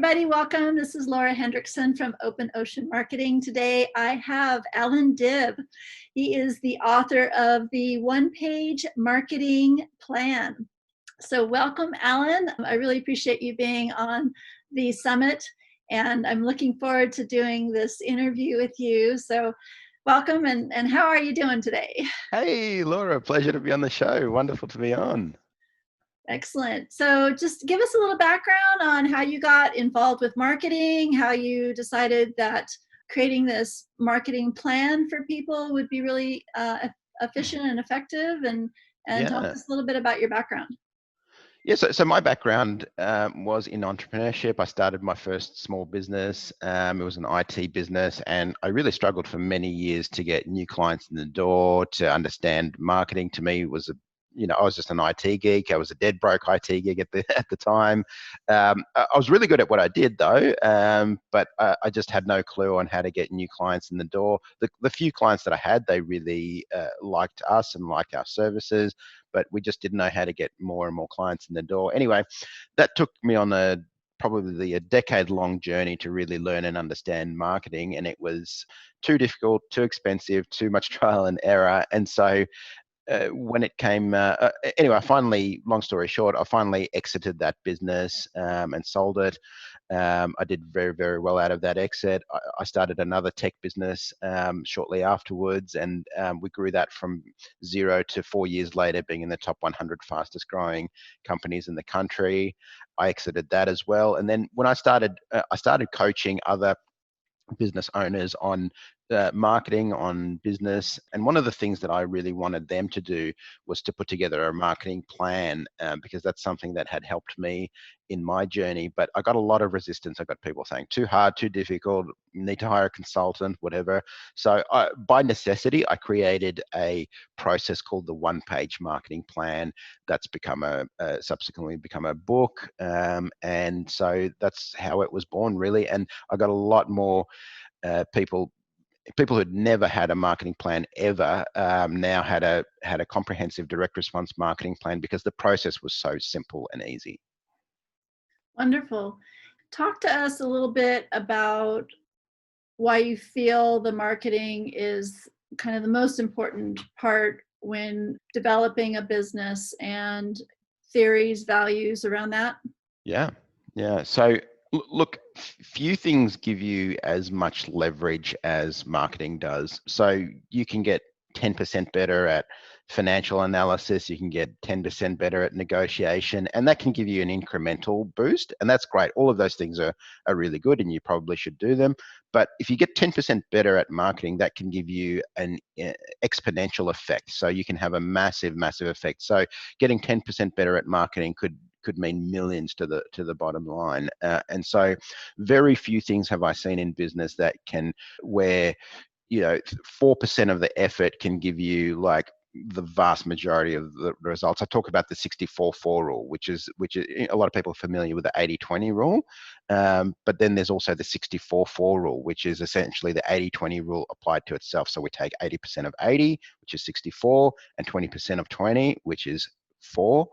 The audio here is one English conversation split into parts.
everybody. Welcome. This is Laura Hendrickson from Open Ocean Marketing. Today I have Allan Dib. He is the author of the one-page marketing plan. So welcome, Allan. I really appreciate you being on the summit, and I'm looking forward to doing this interview with you. So welcome, and how are you doing today? Hey, Laura, pleasure to be on the show. Wonderful to be on. Excellent. So just give us a little background on how you got involved with marketing, how you decided that creating this marketing plan for people would be really efficient and effective, and talk to Yeah. us a little bit about your background. Yeah, so my background was in entrepreneurship. I started my first small business. It was an IT business, and I really struggled for many years to get new clients in the door, to understand marketing. To me was I was just an IT geek. I was a dead broke IT geek at the time. I was really good at what I did though, but I just had no clue on how to get new clients in the door. The few clients that I had, they really liked us and liked our services, but we just didn't know how to get more and more clients in the door. Anyway, that took me on probably a decade-long journey to really learn and understand marketing, and it was too difficult, too expensive, too much trial and error. And so when it came, anyway, long story short, I finally exited that business and sold it. I did very, very well out of that exit. I started another tech business shortly afterwards, and we grew that from 0 to 4 years later being in the top 100 fastest growing companies in the country. I exited that as well. And then when I started coaching other business owners on marketing, on business. And one of the things that I really wanted them to do was to put together a marketing plan, because that's something that had helped me in my journey. But I got a lot of resistance. I got people saying too hard, too difficult, need to hire a consultant, whatever. So by necessity, I created a process called the one-page marketing plan that's subsequently become a book. And so that's how it was born, really. And I got a lot more people who'd never had a marketing plan ever now had a comprehensive direct response marketing plan because the process was so simple and easy. Wonderful. Talk to us a little bit about why you feel the marketing is kind of the most important part when developing a business, and theories, values around that. Yeah. So look, few things give you as much leverage as marketing does. So you can get 10% better at financial analysis, you can get 10% better at negotiation, and that can give you an incremental boost. And that's great. All of those things are really good, and you probably should do them. But if you get 10% better at marketing, that can give you an exponential effect. So you can have a massive, massive effect. So getting 10% better at marketing could mean millions to the bottom line. And so very few things have I seen in business that can, where 4% of the effort can give you like the vast majority of the results. I talk about the 64-4 rule, which is a lot of people are familiar with the 80-20 rule. But then there's also the 64-4 rule, which is essentially the 80-20 rule applied to itself. So we take 80% of 80, which is 64, and 20% of 20, which is 4.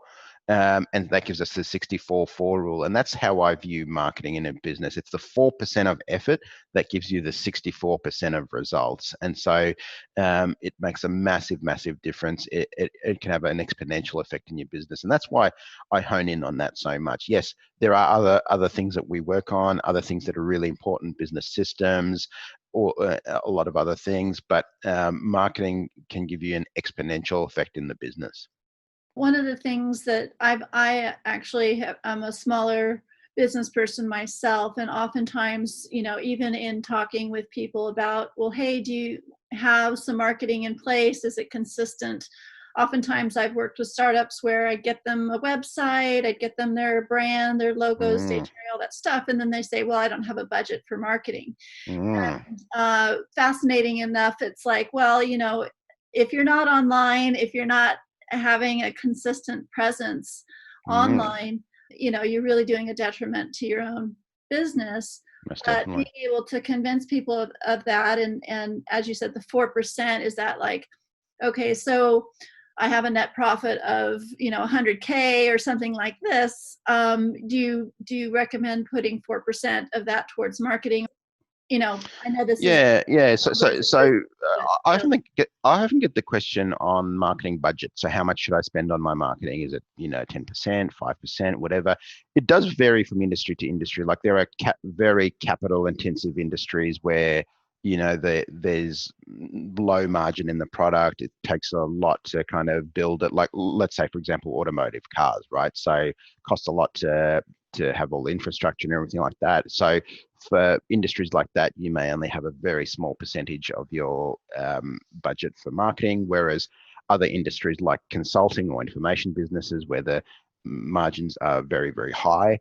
And that gives us the 64-4 rule. And that's how I view marketing in a business. It's the 4% of effort that gives you the 64% of results. And so it makes a massive, massive difference. It can have an exponential effect in your business. And that's why I hone in on that so much. Yes, there are other things that we work on, other things that are really important, business systems, or a lot of other things, but marketing can give you an exponential effect in the business. One of the things that I'm a smaller business person myself, and oftentimes, even in talking with people about, well, hey, do you have some marketing in place? Is it consistent? Oftentimes I've worked with startups where I get them a website, I get them their brand, their logo, stationery, all that stuff. And then they say, well, I don't have a budget for marketing. Fascinating enough, it's like, well, if you're not online, if you're not having a consistent presence online, you're really doing a detriment to your own business. Most But definitely. being able to convince people of that, and as you said, the 4% is that, like, okay, so I have a net profit of 100K or something like this. Do you recommend putting 4% of that towards marketing? I know this is Yeah. So, numbers so, of so business, uh, but I often get the question on marketing budget. So, how much should I spend on my marketing? Is it 10%, 5%, whatever? It does vary from industry to industry. Like there are very capital intensive industries where there's low margin in the product. It takes a lot to kind of build it. Like let's say, for example, automotive cars, right? So, costs a lot to have all the infrastructure and everything like that. So for industries like that, you may only have a very small percentage of your budget for marketing, whereas other industries like consulting or information businesses, where the margins are very, very high,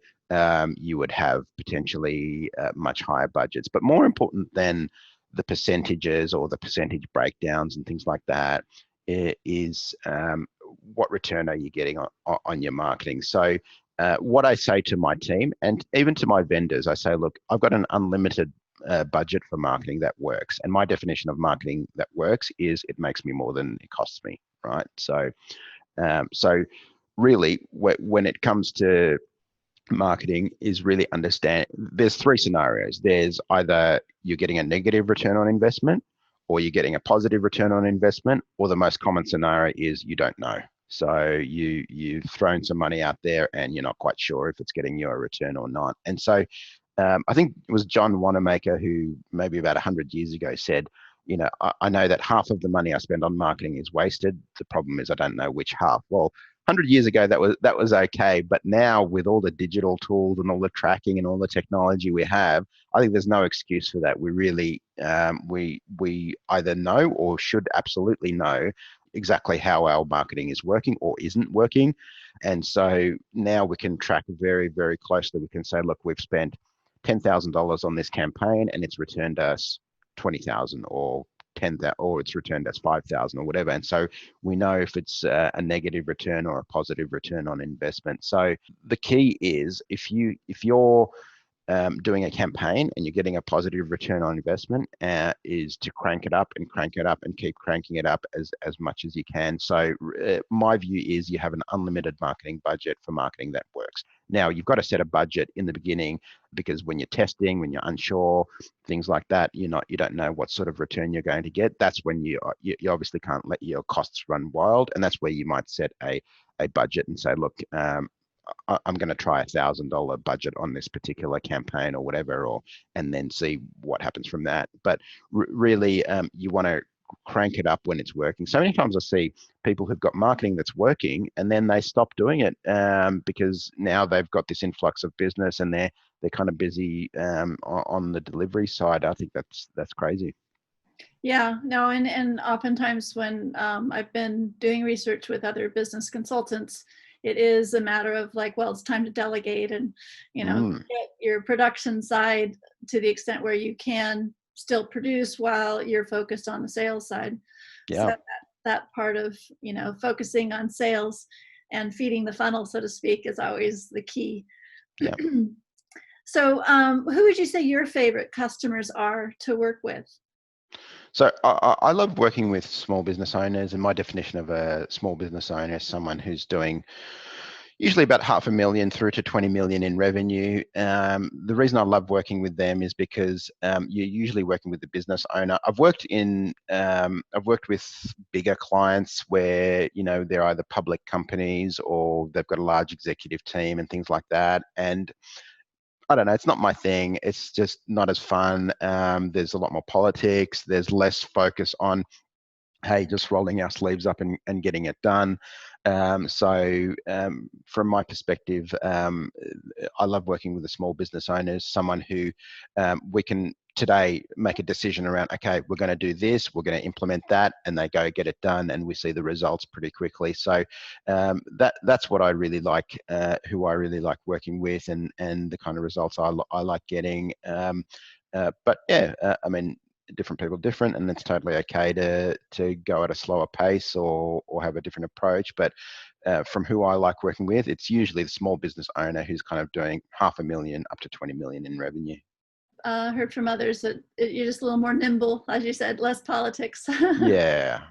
you would have potentially much higher budgets. But more important than the percentages or the percentage breakdowns and things like that is what return are you getting on your marketing? So what I say to my team and even to my vendors, I say, look, I've got an unlimited budget for marketing that works. And my definition of marketing that works is it makes me more than it costs me, right? So really, when it comes to marketing is really understand there's three scenarios. There's either you're getting a negative return on investment, or you're getting a positive return on investment, or the most common scenario is you don't know. So you've thrown some money out there and you're not quite sure if it's getting you a return or not. And so I think it was John Wanamaker who maybe about 100 years ago said, I know that half of the money I spend on marketing is wasted. The problem is I don't know which half. Well, 100 years ago that was okay, but now with all the digital tools and all the tracking and all the technology we have, I think there's no excuse for that. We really we either know or should absolutely know exactly how our marketing is working or isn't working. And so now we can track very, very closely. We can say, look, we've spent $10,000 on this campaign and it's returned us 20,000 or 10,000, or it's returned us 5,000 or whatever. And so we know if it's a negative return or a positive return on investment. So the key is if you're doing a campaign and you're getting a positive return on investment, is to crank it up and crank it up and keep cranking it up as much as you can. So my view is you have an unlimited marketing budget for marketing that works. Now you've got to set a budget in the beginning, because when you're testing, when you're unsure, things like that, you don't know what sort of return you're going to get. That's when you obviously can't let your costs run wild, and that's where you might set a budget and say, look, I'm going to try $1,000 budget on this particular campaign or whatever, and then see what happens from that. But really, you want to crank it up when it's working. So many times I see people who've got marketing that's working and then they stop doing it because now they've got this influx of business and they're kind of busy on the delivery side. I think that's crazy. yeah, no, and oftentimes when I've been doing research with other business consultants, it is a matter of like, well, it's time to delegate and, get your production side to the extent where you can still produce while you're focused on the sales side. So Yeah. that part of, focusing on sales and feeding the funnel, so to speak, is always the key. Yeah. So who would you say your favorite customers are to work with? So I love working with small business owners, and my definition of a small business owner is someone who's doing usually about 500,000 through to 20 million in revenue. The reason I love working with them is because you're usually working with the business owner. I've worked with bigger clients where they're either public companies or they've got a large executive team and things like that. And I don't know, it's not my thing. It's just not as fun. There's a lot more politics. There's less focus on, hey, just rolling our sleeves up and getting it done. From my perspective, I love working with the small business owners, someone who we can today make a decision around, okay, we're going to do this, we're going to implement that, and they go get it done, and we see the results pretty quickly. So that's what I really like, who I really like working with, and the kind of results I like getting. But yeah, I mean, different people different, and it's totally okay to go at a slower pace or have a different approach. But from who I like working with, it's usually the small business owner who's kind of doing 500,000 up to 20 million in revenue. Heard from others that you're just a little more nimble, as you said, less politics. Yeah.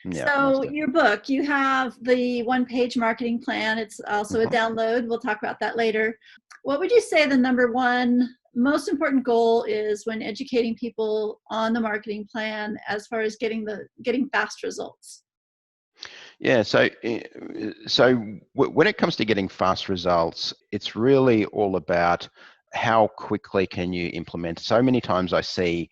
Yeah, So most your definitely. book, you have the one-page marketing plan. It's also a Mhm. download. We'll talk about that later. What would you say the number one most important goal is when educating people on the marketing plan as far as getting fast results? Yeah, so when it comes to getting fast results, it's really all about how quickly can you implement. So many times I see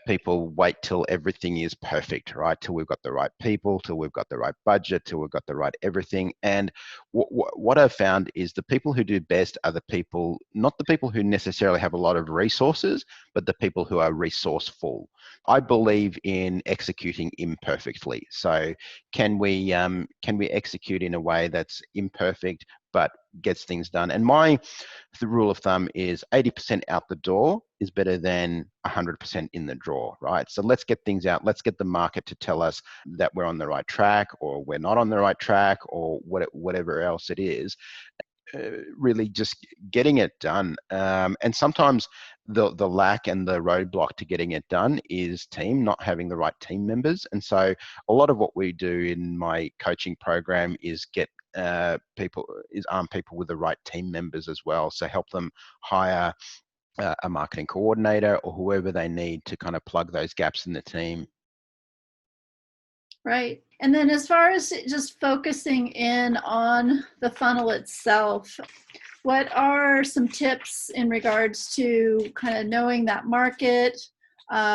people wait till everything is perfect, right? Till we've got the right people, till we've got the right budget, till we've got the right everything. And what I've found is the people who do best are the people, not the people who necessarily have a lot of resources, but the people who are resourceful. I believe in executing imperfectly. So can we execute in a way that's imperfect but gets things done? And the rule of thumb is 80% out the door is better than 100% in the drawer, right? So let's get things out. Let's get the market to tell us that we're on the right track or we're not on the right track or whatever else it is. Really just getting it done. And sometimes the lack and the roadblock to getting it done is team, not having the right team members. And so a lot of what we do in my coaching program is arm people with the right team members as well. So help them hire a marketing coordinator or whoever they need to kind of plug those gaps in the team. Right. And then as far as just focusing in on the funnel itself, what are some tips in regards to kind of knowing that market,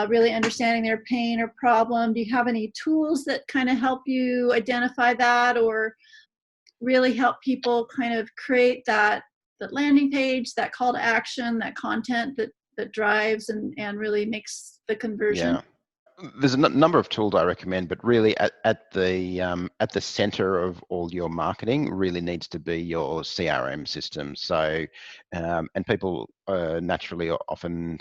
really understanding their pain or problem? Do you have any tools that kind of help you identify that or really help people kind of create that landing page, that call to action, that content that drives and really makes the conversion? Yeah. There's a number of tools I recommend, but really at the center of all your marketing really needs to be your CRM system. So, and people naturally often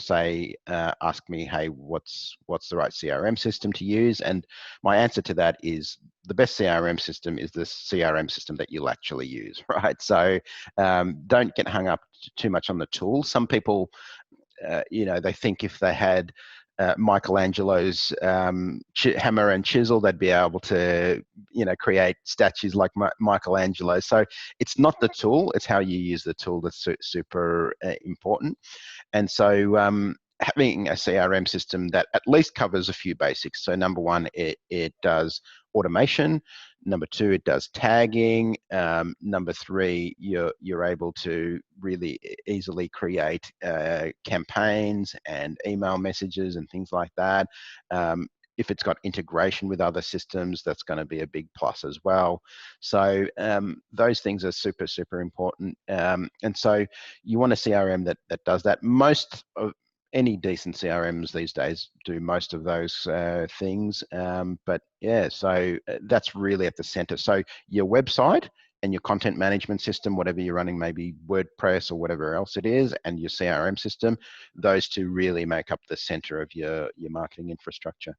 ask me, "Hey, what's the right CRM system to use?" And my answer to that is the best CRM system is the CRM system that you'll actually use, right? So, don't get hung up too much on the tool. Some people they think if they had Michelangelo's hammer and chisel, they'd be able to, create statues like Michelangelo. So it's not the tool; it's how you use the tool that's super important. And so having a CRM system that at least covers a few basics. So number one, it does automation. Number two, it does tagging. Number three, you're able to really easily create campaigns and email messages and things like that. If it's got integration with other systems, that's going to be a big plus as well. So those things are super important. And so you want a CRM that does that. Most of any decent CRMs these days do most of those things. But yeah, so that's really at the center. So your website and your content management system, whatever you're running, maybe WordPress or whatever else it is, and your CRM system, those two really make up the center of your marketing infrastructure.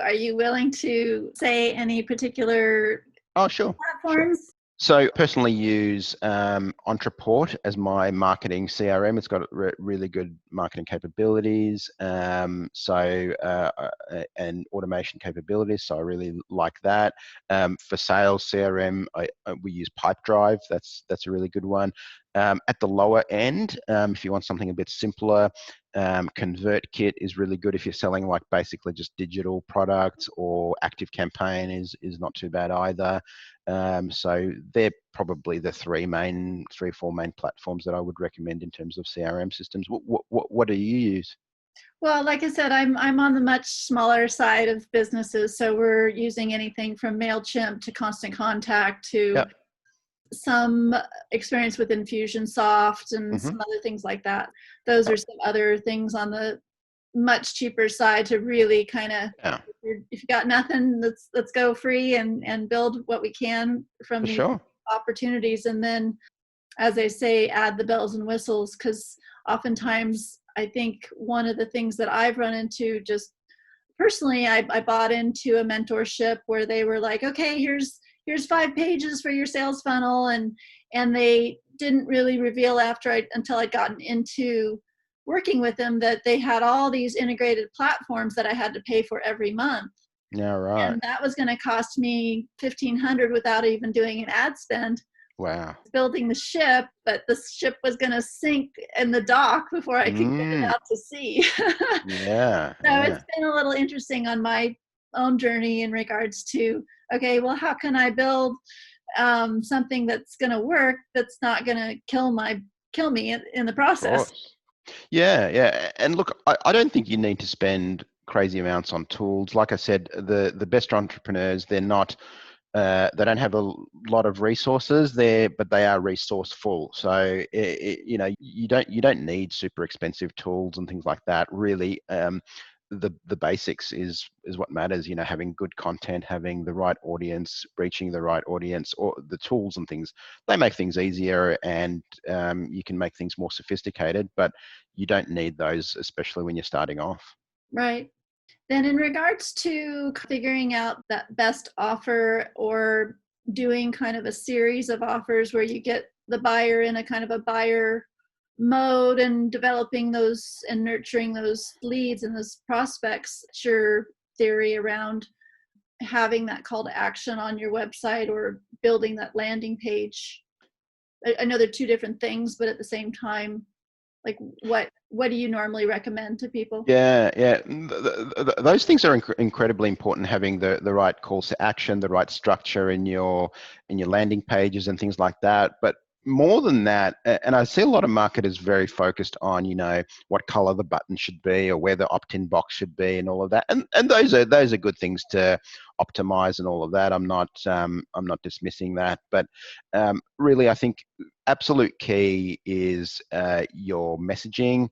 Are you willing to say any particular Oh, sure, sure. platforms? So personally use Ontraport as my marketing CRM. It's got really good marketing capabilities, and automation capabilities. So I really like that. For sales CRM, we use Pipedrive. That's a really good one. At the lower end, if you want something a bit simpler, ConvertKit is really good if you're selling like basically just digital products, or ActiveCampaign is not too bad either. So they're probably the three or four main platforms that I would recommend in terms of CRM systems. What do you use? Well, like I said, I'm on the much smaller side of businesses, so we're using anything from MailChimp to Constant Contact to Yep. some experience with Infusionsoft and Hmm. some other things like that. Those are some other things on the much cheaper side to really kind of, Yeah, if you got nothing, let's go free and build what we can from for these sure. opportunities. And then, as I say, add the bells and whistles, because oftentimes I think one of the things that I've run into just personally, I bought into a mentorship where they were like, okay, here's 5 pages for your sales funnel, and they didn't really reveal until I'd gotten into working with them that they had all these integrated platforms that I had to pay for every month. Yeah, right. And that was going to cost me 1,500 without even doing an ad spend. Wow. Building the ship, but the ship was going to sink in the dock before I could get it Mm, out to sea. yeah, So it's yeah. been a little interesting on my own journey in regards to, okay, well, how can I build something that's going to work, that's not going to kill me in the Of process? course. Yeah, yeah. And look, I don't think you need to spend crazy amounts on tools. Like I said, the best entrepreneurs, they're not they don't have a lot of resources there, but they are resourceful. So you don't need super expensive tools and things like that. Really, the basics is what matters. Having good content, having the right audience, reaching the right audience, or the tools and things. They make things easier, and you can make things more sophisticated. But you don't need those, especially when you're starting off. Right. Then, in regards to figuring out that best offer or doing kind of a series of offers where you get the buyer in a kind of a buyer mode and developing those and nurturing those leads and those prospects, your theory around having that call to action on your website or building that landing page. I know they're two different things, but at the same time, like what do you normally recommend to people? Yeah, yeah. Those things are incredibly important. Having the right calls to action, the right structure in your landing pages and things like that. But more than that, and I see a lot of marketers very focused on, what color the button should be or where the opt-in box should be and all of that. And those are good things to optimize and all of that. I'm not dismissing that, but really, I think absolute key is your messaging.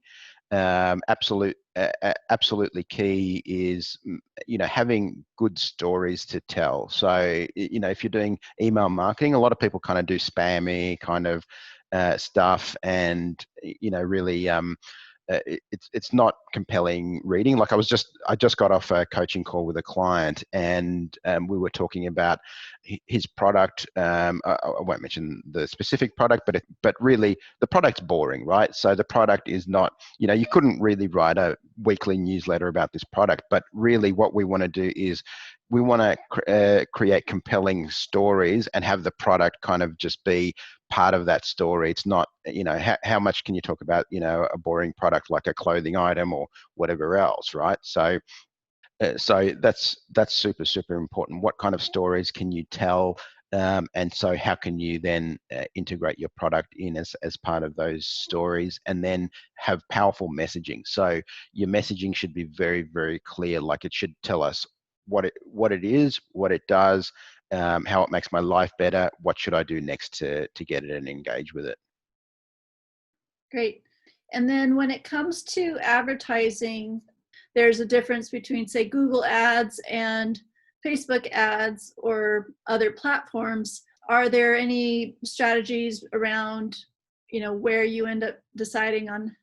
Absolutely key is having good stories to tell. So if you're doing email marketing, a lot of people kind of do spammy kind of stuff, and really it's not compelling reading. Like I just got off a coaching call with a client, and we were talking about his product. I won't mention the specific product, but really the product's boring, right? So the product is not, you couldn't really write a weekly newsletter about this product. But really, what we want to do is we want to create compelling stories and have the product kind of just be part of that story. It's not, how much can you talk about, a boring product like a clothing item or whatever else, right? So that's super, super important. What kind of stories can you tell? And so how can you then integrate your product in as part of those stories, and then have powerful messaging? So your messaging should be very, very clear. Like, it should tell us what it is, what it does, how it makes my life better, what should I do next to get it and engage with it. Great. And then when it comes to advertising, there's a difference between, say, Google ads and Facebook ads or other platforms. Are there any strategies around, where you end up deciding on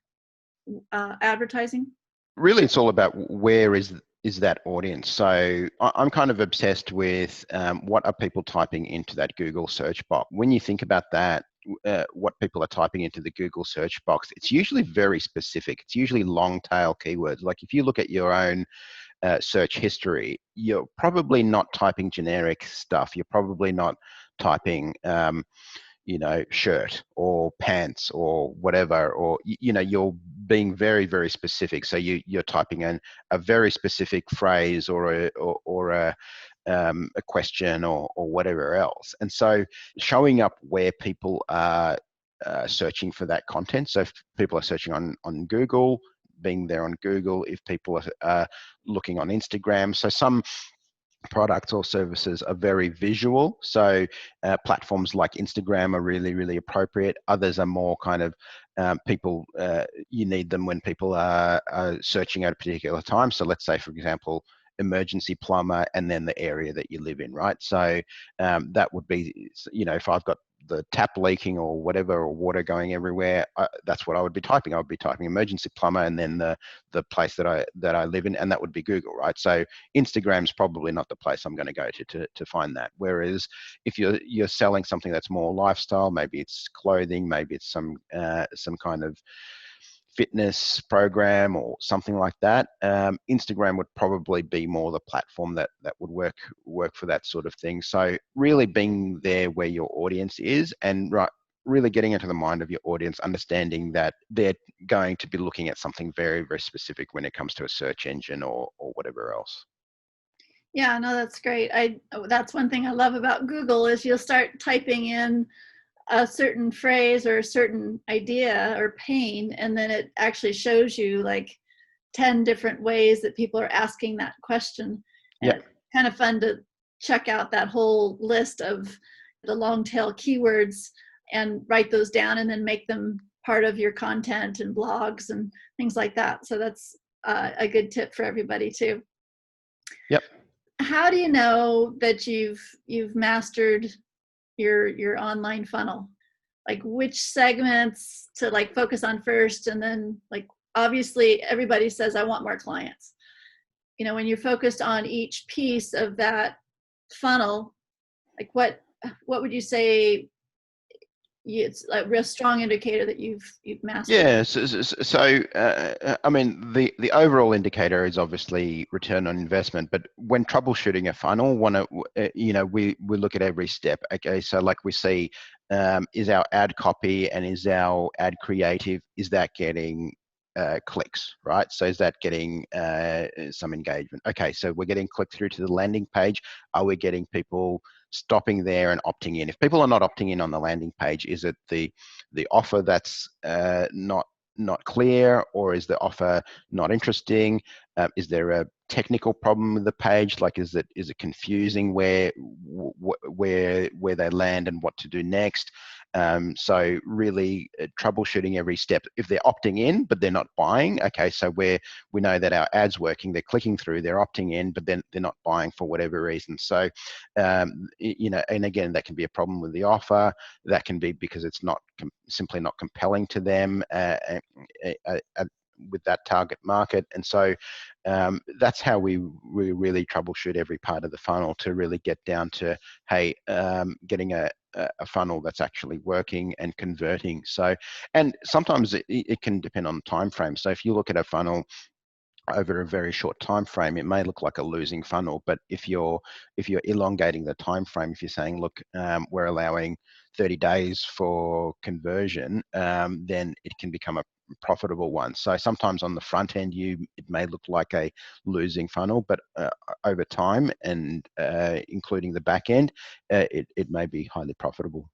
advertising? Really, it's all about where is that audience. So I'm kind of obsessed with what are people typing into that Google search box. When you think about that, what people are typing into the Google search box, it's usually very specific. It's usually long tail keywords. Like, if you look at your own search history, you're probably not typing generic stuff. You're probably not typing shirt or pants or whatever, or you're being very, very specific. So you're typing in a very specific phrase or a question or whatever else. And so showing up where people are searching for that content. So if people are searching on Google, being there on Google. If people are looking on Instagram, so some products or services are very visual. So platforms like Instagram are really, really appropriate. Others are more kind of people, you need them when people are searching at a particular time. So let's say, for example, emergency plumber, and then the area that you live in, right? So that would be, if I've got the tap leaking or whatever, or water going everywhere, that's what I would be typing. I would be typing emergency plumber and then the place that I live in, and that would be Google, right? So Instagram's probably not the place I'm going to go to find that. Whereas if you're selling something that's more lifestyle, maybe it's clothing, maybe it's some kind of fitness program or something like that, Instagram would probably be more the platform that would work for that sort of thing. So really being there where your audience is, and really getting into the mind of your audience, understanding that they're going to be looking at something very, very specific when it comes to a search engine or whatever else. Yeah, no, that's great. That's one thing I love about Google is you'll start typing in a certain phrase or a certain idea or pain, and then it actually shows you like 10 different ways that people are asking that question. And Yeah. it's kind of fun to check out that whole list of the long tail keywords and write those down and then make them part of your content and blogs and things like that. So that's a good tip for everybody too. Yep. How do you know that you've mastered your online funnel? Like which segments to like focus on first, and then like obviously everybody says I want more clients. You know, when you're focused on each piece of that funnel, like what would you say it's a real strong indicator that you've mastered? Yeah, I mean, the overall indicator is obviously return on investment, but when troubleshooting a funnel, we look at every step. Okay, so like we see, is our ad copy and is our ad creative, is that getting clicks, right? So is that getting some engagement? Okay, so we're getting click through to the landing page. Are we getting people stopping there and opting in? If people are not opting in on the landing page, is it the offer that's not clear, or is the offer not interesting? Is there a technical problem with the page? Like, is it confusing where they land and what to do next? So really troubleshooting every step. If they're opting in but they're not buying, okay, so we know that our ad's working, they're clicking through, they're opting in, but then they're not buying for whatever reason. So and again, that can be a problem with the offer. That can be because it's not simply not compelling to them with that target market. And so that's how we really troubleshoot every part of the funnel to really get down to, hey, getting a funnel that's actually working and converting. So, and sometimes it can depend on time frame. So if you look at a funnel over a very short time frame, it may look like a losing funnel. But if you're elongating the time frame, if you're saying, look, we're allowing 30 days for conversion, then it can become a profitable one. So sometimes on the front end, it may look like a losing funnel, but over time and including the back end, it may be highly profitable.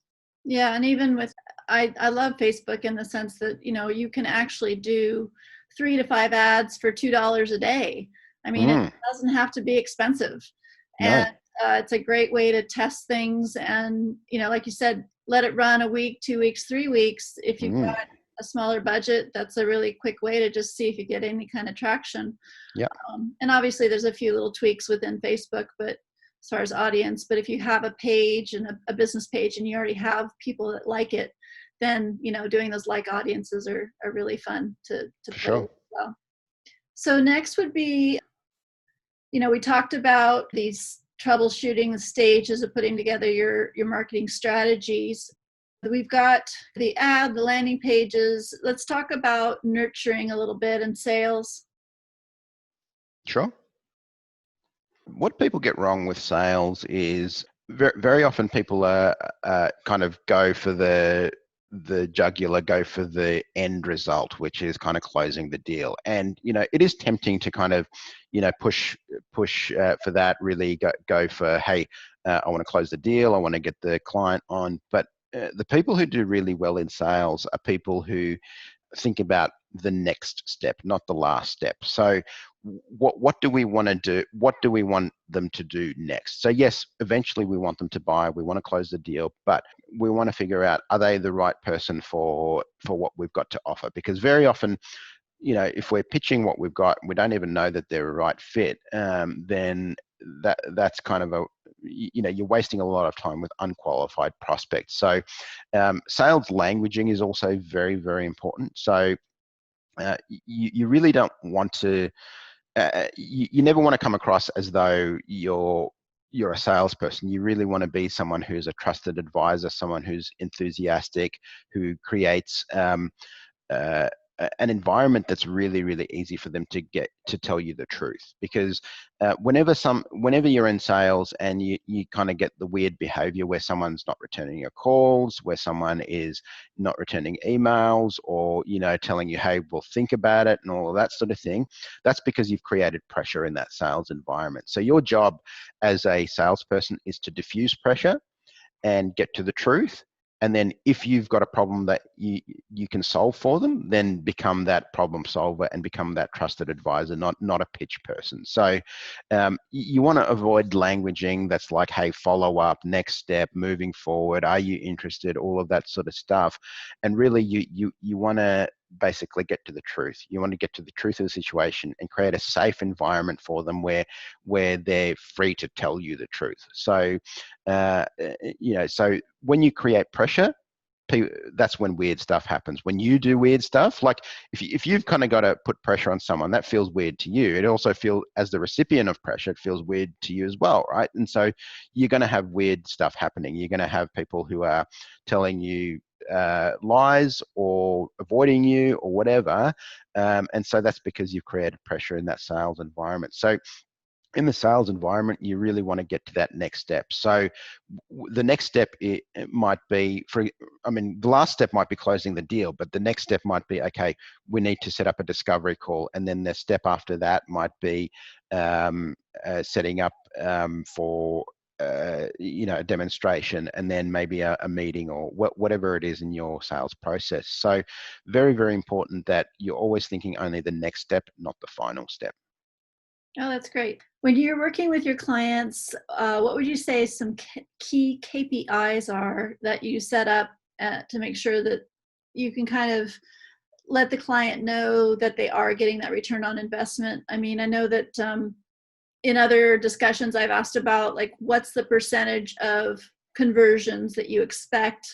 Yeah, and even with I love Facebook in the sense that you can actually do 3 to 5 ads for $2 a day. I mean, it doesn't have to be expensive, No. and it's a great way to test things. And like you said, let it run a week, 2 weeks, 3 weeks. If you've got a smaller budget, that's a really quick way to just see if you get any kind of traction. Yeah. And obviously, there's a few little tweaks within Facebook, but as far as audience, but if you have a page and a business page and you already have people that like it, then doing those like audiences are really fun to play Sure. with as well. So next would be, we talked about these troubleshooting the stages of putting together your marketing strategies. We've got the ad, the landing pages. Let's talk about nurturing a little bit and sales. Sure. What people get wrong with sales is very often people kind of go for the jugular, go for the end result, which is kind of closing the deal. And it is tempting to kind of push for that. Really go for, hey, I want to close the deal, I want to get the client on. But the people who do really well in sales are people who think about the next step, not the last step. So what do we want to do? What do we want them to do next? So yes, eventually we want them to buy, we want to close the deal, but we want to figure out, are they the right person for what we've got to offer? Because very often, if we're pitching what we've got, we don't even know that they're a right fit, then that's kind of you're wasting a lot of time with unqualified prospects. So sales languaging is also very, very important. So you really don't want to, you never want to come across as though you're a salesperson. You really want to be someone who's a trusted advisor, someone who's enthusiastic, who creates an environment that's really, really easy for them to get to tell you the truth. Because whenever you're in sales and you kind of get the weird behavior where someone's not returning your calls, where someone is not returning emails, or telling you, hey, we'll think about it, and all of that sort of thing, that's because you've created pressure in that sales environment. So your job as a salesperson is to diffuse pressure and get to the truth. And then if you've got a problem that you can solve for them, then become that problem solver and become that trusted advisor, not a pitch person. So you want to avoid languaging that's like, hey, follow up, next step, moving forward, are you interested, all of that sort of stuff. And really you want to basically get to the truth. You want to get to the truth of the situation and create a safe environment for them where they're free to tell you the truth. So so when you create pressure, that's when weird stuff happens. When you do weird stuff, like if you've kind of got to put pressure on someone, that feels weird to you. It also feels, as the recipient of pressure, it feels weird to you as well, right? And so you're going to have weird stuff happening. You're going to have people who are telling you lies or avoiding you or whatever. And so that's because you've created pressure in that sales environment. So in the sales environment, you really want to get to that next step. So the next step, it might be, the last step might be closing the deal, but the next step might be, okay, we need to set up a discovery call. And then the step after that might be setting up for a demonstration, and then maybe a meeting, or whatever it is in your sales process. So very, very important that you're always thinking only the next step, not the final step. Oh, that's great. When you're working with your clients, what would you say some key KPIs are that you set up to make sure that you can kind of let the client know that they are getting that return on investment? I mean, I know that in other discussions I've asked about, like, what's the percentage of conversions that you expect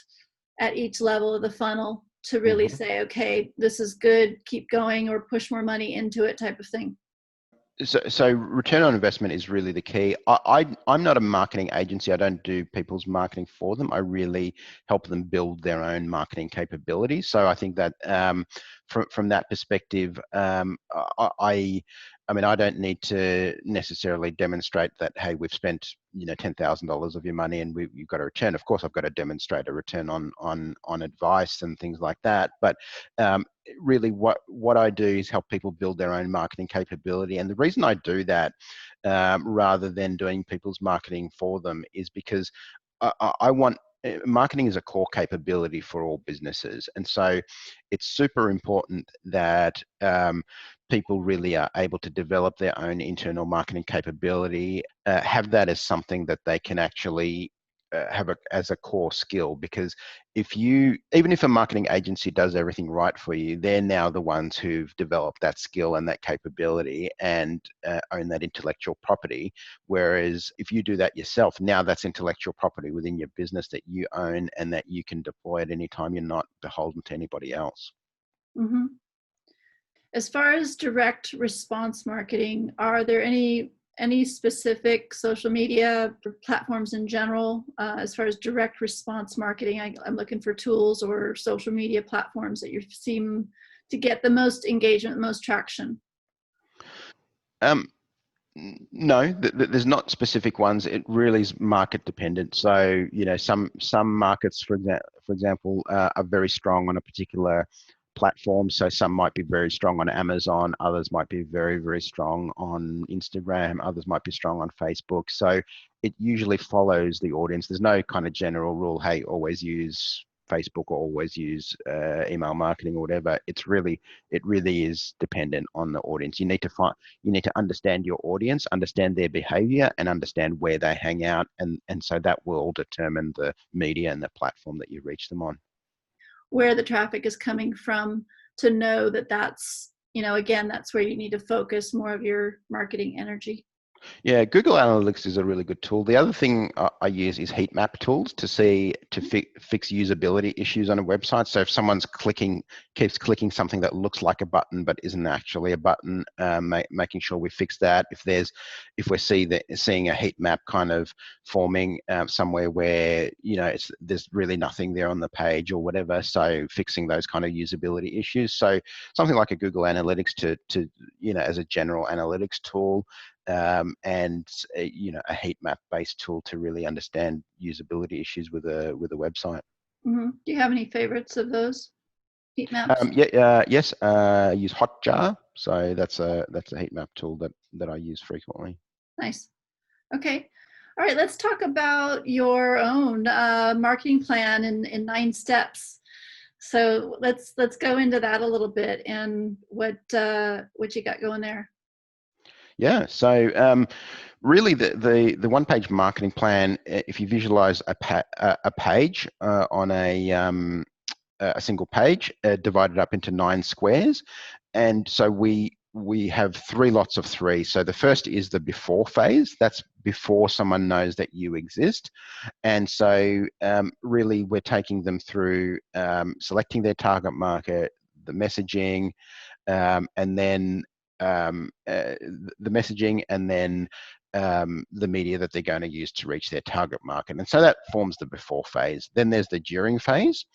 at each level of the funnel to really say, okay, this is good, keep going, or push more money into it, type of thing? So return on investment is really the key. I'm not a marketing agency. I don't do people's marketing for them. I really help them build their own marketing capabilities. So I think that from that perspective, I don't need to necessarily demonstrate that, hey, we've spent $10,000 of your money and you've got a return. Of course, I've got to demonstrate a return on advice and things like that. But really, what I do is help people build their own marketing capability. And the reason I do that, rather than doing people's marketing for them, is because I want marketing is a core capability for all businesses, and so it's super important that people really are able to develop their own internal marketing capability, have that as something that they can actually have as a core skill. Because even if a marketing agency does everything right for you, they're now the ones who've developed that skill and that capability and own that intellectual property. Whereas if you do that yourself, now that's intellectual property within your business that you own and that you can deploy at any time. You're not beholden to anybody else. Mm-hmm. As far as direct response marketing, are there any specific social media platforms in general, as far as direct response marketing? I'm looking for tools or social media platforms that you seem to get the most engagement, most traction. No, there's not specific ones. It really is market dependent. So, some markets, for example, are very strong on a particular platform. So some might be very strong on Amazon, others might be very, very strong on Instagram, others might be strong on Facebook. So it usually follows the audience. There's no kind of general rule, hey, always use Facebook or always use email marketing or whatever. It really is dependent on the audience. You need to understand your audience, understand their behavior, and understand where they hang out, and so that will determine the media and the platform that you reach them on. Where the traffic is coming from, to know that that's, again, that's where you need to focus more of your marketing energy. Yeah, Google Analytics is a really good tool. The other thing I use is heat map tools to fix usability issues on a website. So if someone's keeps clicking something that looks like a button but isn't actually a button, making sure we fix that. If we're seeing a heat map kind of forming somewhere where there's really nothing there on the page or whatever, so fixing those kind of usability issues. So something like a Google Analytics to as a general analytics tool. And a heat map based tool to really understand usability issues with a website. Do you have any favorites of those heat maps? Yes, I use Hotjar, so that's a heat map tool that I use frequently. Nice. Okay. All right, let's talk about your own marketing plan in 9 steps. So let's go into that a little bit and what you got going there. Yeah, so really the one-page marketing plan, if you visualize a page on a single page, divided up into 9 squares, and so we have 3 lots of 3. So the first is the before phase. That's before someone knows that you exist. And so really we're taking them through selecting their target market, the messaging, and then the messaging, and then the media that they're going to use to reach their target market. And so that forms the before phase. Then there's the during phase.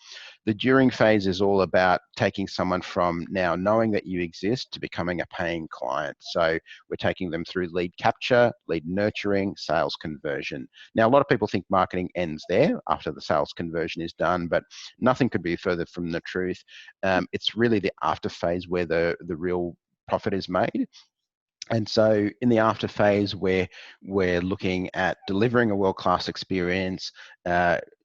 The during phase is all about taking someone from now knowing that you exist to becoming a paying client. So we're taking them through lead capture, lead nurturing, sales conversion. Now, a lot of people think marketing ends there after the sales conversion is done, but nothing could be further from the truth. It's really the after phase where the real profit is made. And so in the after phase, where we're looking at delivering a world-class experience,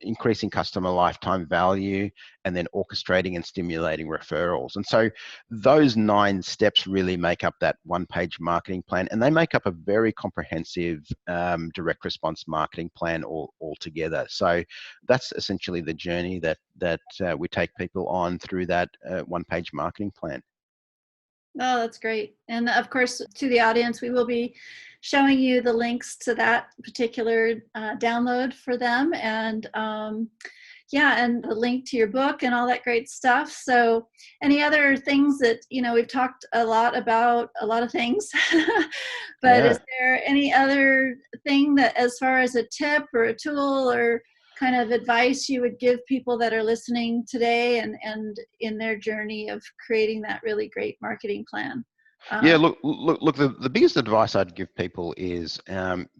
increasing customer lifetime value, and then orchestrating and stimulating referrals. And so those 9 steps really make up that one-page marketing plan, and they make up a very comprehensive direct response marketing plan altogether. So that's essentially the journey that we take people on through that one-page marketing plan. Oh, that's great. And of course, to the audience, we will be showing you the links to that particular download for them. And yeah, and the link to your book and all that great stuff. So any other things that, we've talked a lot about a lot of things, but Yeah. is there any other thing that, as far as a tip or a tool or kind of advice, you would give people that are listening today and in their journey of creating that really great marketing plan? Yeah, look. The biggest advice I'd give people is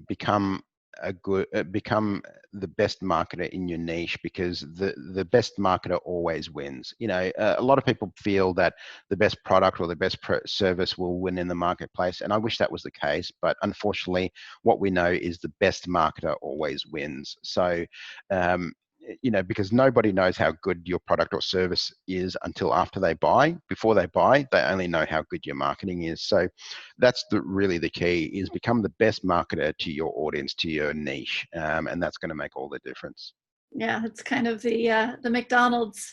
become become the best marketer in your niche, because the best marketer always wins. A lot of people feel that the best product or the best service will win in the marketplace, and I wish that was the case, but unfortunately, what we know is the best marketer always wins. So because nobody knows how good your product or service is until after they buy. Before they buy, they only know how good your marketing is. So that's really the key, is become the best marketer to your audience, to your niche, and that's going to make all the difference. Yeah, it's kind of the McDonald's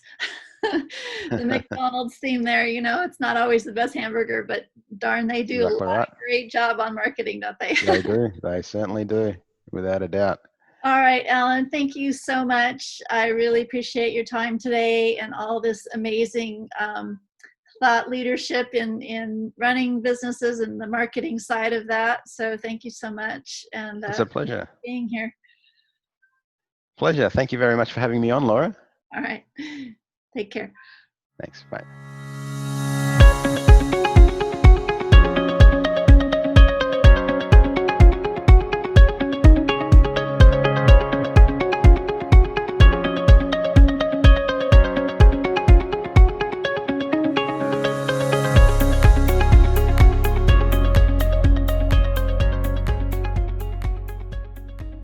the McDonald's theme there. It's not always the best hamburger, but darn, they do a Exactly lot right. of great job on marketing, don't they? They do. They certainly do, without a doubt. All right, Allan, thank you so much. I really appreciate your time today and all this amazing thought leadership in running businesses and the marketing side of that. So thank you so much. And It's a pleasure. being here. Pleasure. Thank you very much for having me on, Laura. All right. Take care. Thanks. Bye.